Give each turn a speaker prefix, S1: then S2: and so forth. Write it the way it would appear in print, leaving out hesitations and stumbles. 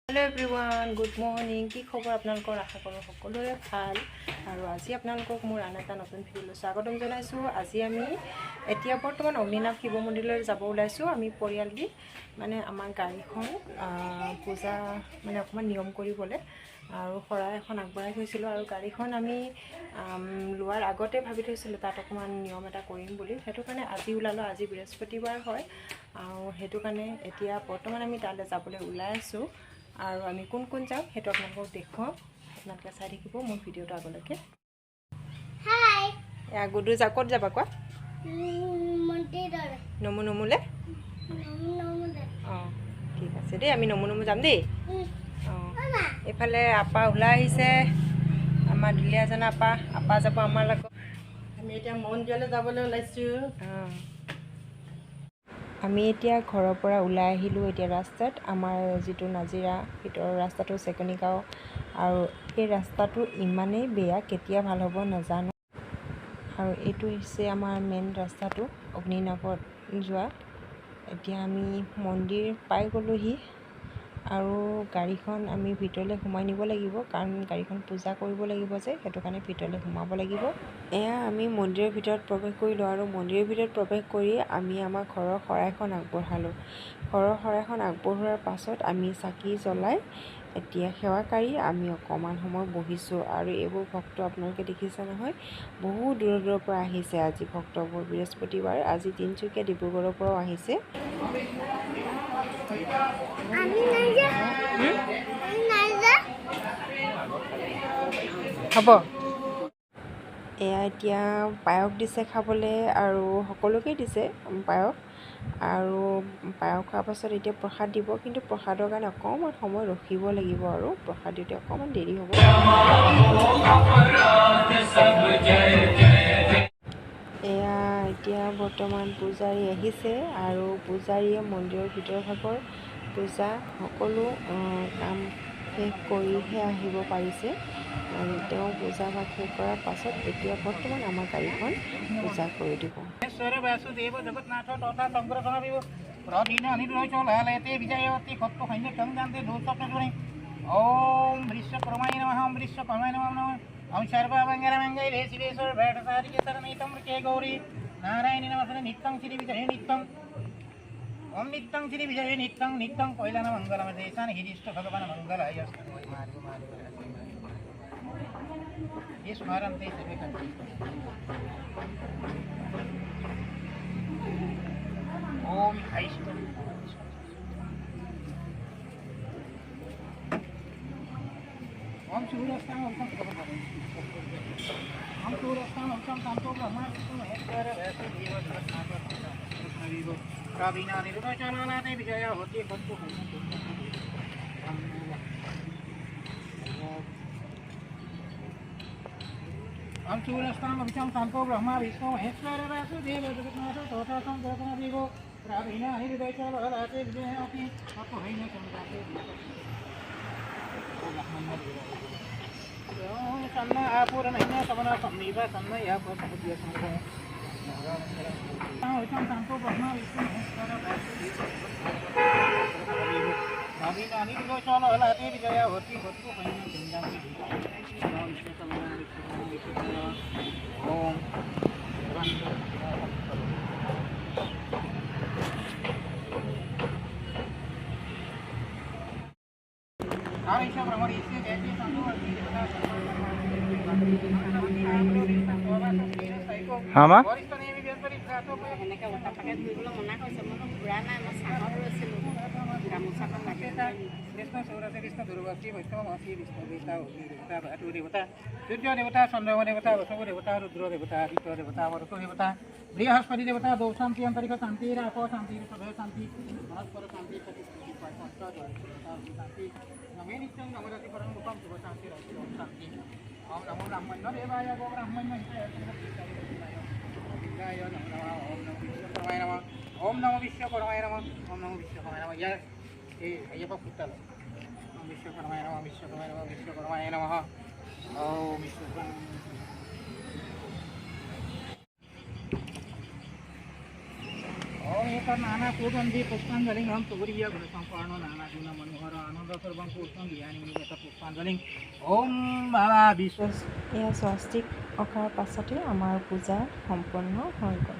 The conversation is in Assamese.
S1: हेलो एवरीवन गुड मर्निंग কি খবৰ আপোনালোকৰ আশা কৰোঁ সকলোৰে ভাল আৰু আজি আপোনালোকক মোৰ আন এটা নতুন ভিডিঅ'লৈ স্বাগতম জনাইছোঁ। আজি আমি এতিয়া বৰ্তমান অগ্নিনাভ শিৱ মন্দিৰলৈ যাব ওলাইছোঁ। আমি পৰিয়াল দি মানে আমাৰ গাড়ীখন পূজা মানে অকণমান নিয়ম কৰিবলৈ আৰু শৰাই এখন আগবঢ়াই থৈছিলোঁ আৰু গাড়ীখন আমি লোৱাৰ আগতে ভাবি থৈছিলোঁ তাত অকণমান নিয়ম এটা কৰিম বুলি। সেইটো কাৰণে আজি ওলালোঁ। আজি বৃহস্পতিবাৰ হয় আৰু সেইটো কাৰণে এতিয়া বৰ্তমান আমি তালৈ যাবলৈ ওলাই আছোঁ আৰু আমি কোন কোন যাম সেইটো আপোনালোকক দেখুৱাম। আপোনালোকে চাই থাকিব মোৰ ভিডিঅ'টো আগলৈকে।
S2: হাই
S1: এয়া গুডু যা ক'ত যাবা কোৱা? নমুলে অঁ ঠিক আছে দেই, আমি নমু যাম দেই। অঁ এইফালে আপা ওলাই আহিছে, আমাৰ দুলীয়াজনা আপা যাব আমাৰ লগত। আমি এতিয়া মন্দিৰলৈ যাবলৈ ওলাইছোঁ। অঁ আমি এতিয়া ঘৰৰ পৰা ওলাই আহিলোঁ। এতিয়া ৰাস্তাত আমাৰ যিটো নাজিৰা ভিতৰৰ ৰাস্তাটো চেকনি গাঁও আৰু এই ৰাস্তাটো ইমানেই বেয়া, কেতিয়া ভাল হ'ব নাজানো। আৰু এইটো হৈছে আমাৰ মেইন ৰাস্তাটো অগ্নিনাভত যোৱা। এতিয়া আমি মন্দিৰ পাই গ'লোহি আৰু গাড়ীখন আমি ভিতৰলৈ সোমাই নিব লাগিব, কাৰণ গাড়ীখন পূজা কৰিব লাগিব যে, সেইটো কাৰণে ভিতৰলৈ সোমাব লাগিব। এয়া আমি মন্দিৰৰ ভিতৰত প্ৰৱেশ কৰিলোঁ আৰু মন্দিৰৰ ভিতৰত প্ৰৱেশ কৰি আমি আমাৰ ঘৰৰ শৰাইখন আগবঢ়ালোঁ। ঘৰৰ শৰাইখন আগবঢ়োৱাৰ পাছত আমি চাকি জ্বলাই এতিয়া সেৱাকাৰী আমি অকণমান সময় বহিছোঁ। আৰু এইবোৰ ভক্ত আপোনালোকে দেখিছে নহয়, বহু দূৰৰ দূৰৰ পৰা আহিছে। আজি ভক্তবোৰ বৃহস্পতিবাৰ, আজি তিনিচুকীয়া ডিব্ৰুগড়ৰ পৰাও আহিছে। হ'ব এয়া এতিয়া পায়স দিছে খাবলৈ আৰু সকলোকে দিছে পায়স। আৰু পায়স খোৱাৰ পাছত এতিয়া প্ৰসাদ দিব, কিন্তু প্ৰসাদৰ কাৰণে অকণমান সময় ৰখিব লাগিব আৰু প্ৰসাদ দিওঁতে অকণমান দেৰি হ'ব। এয়া এতিয়া বৰ্তমান পূজাৰী আহিছে আৰু পূজাৰীয়ে মন্দিৰৰ ভিতৰ ভাগৰ পূজা সকলো কাম শেষ কৰিহে আহিব পাৰিছে। তেওঁ পূজা ভাগ শেষ কৰাৰ পাছত এতিয়া বৰ্তমান আমাৰ গাড়ীখন পূজা কৰি দিব।
S3: ओम विश्वकर्माय नमः। ओम विश्वकर्माय नमः। ओम सर्वमंगलमंगले शिवे सर्वभूतसारिके शरणितं के गौरी नारायणी नमस्ते नित्यं श्री विजय नित्यं। ओम नित्यं श्री विजय नित्यं नित्यं कोइलान मंगलम देशान हिरिष्ट भगवान मंगलाय ये स्मरण ते सभी करते। ओम ऐष्ट ओम सूर्यस्तान ओम हम सूर्यस्तान ओम शांतो ब्रह्मा विष्णु महेश्वर वैसे देव जगन्नाथ विभो काबिना निरुपचानाते विजय होती बंधु हम सूर्यस्तान ओम शांतो ब्रह्मा विष्णु महेश्वर वैसे देव जगन्नाथ तोता संगतना विभो काबिना निरुपचानाते विजय होती बंधु हैन समुदाते सन्ना आपूर्ण नहीं समना सम्मीवा सन्ना या को समुद्र संग्रह ओम शांतो ब्रह्मा विष्णु महेश्वर अभी नानी को चलो हलाते विजय होती बत्तु पहिने जिंदा की ओम आवेश ब्रह्मणि से जयति संतो
S4: हामा
S2: এনেকৈ ওটা পাকে ধুবলৈ মনা কৰিছে। মই ঘূৰা নাই, মই চাহত ৰৈছিলোঁ গামোচাখন লাগে।
S3: कृष्ण सौरसे कृष्ण दुर्वासी वैष्णव महसी विष्णु देवता देवता भातु देवता सूर्य देवता चंद्रमा देवता वसु देवता रुद्र देवता आदित्य देवता वरुण देवता बृहस्पति देवता दो शांति अंतरिक शांति रापो शांति सभय शांति परस्पर शांति शांति नमे नित्यं नमोदति परम रूपम शुभ शांति ओम शांति ओम नमो ब्रह्मण्य देवाय गो ब्राह्मण्य हिताय ओम नमो विश्वकर्माय नमः ओम नमो विश्वकर्माय नमः यह अय्यप्पा पुट्टाल ओम विश्वकर्माय नमः विश्वकर्माय नमः विश्वकर्माय नमः ओम विश्वकर्माय ओम एक नाना पूर्वन्ति पुष्पाञ्जलिं अहं तुरीय गुणसम्पन्नो नानागुण मनोहर आनन्द सर्वं पुष्पं ध्यानि निगत पुष्पाञ्जलिं ॐ बाबा विश्व
S1: এয়া স্বস্তিক অঁকাৰ পাছতে আমাৰ পূজা সম্পন্ন হৈ গ'ল।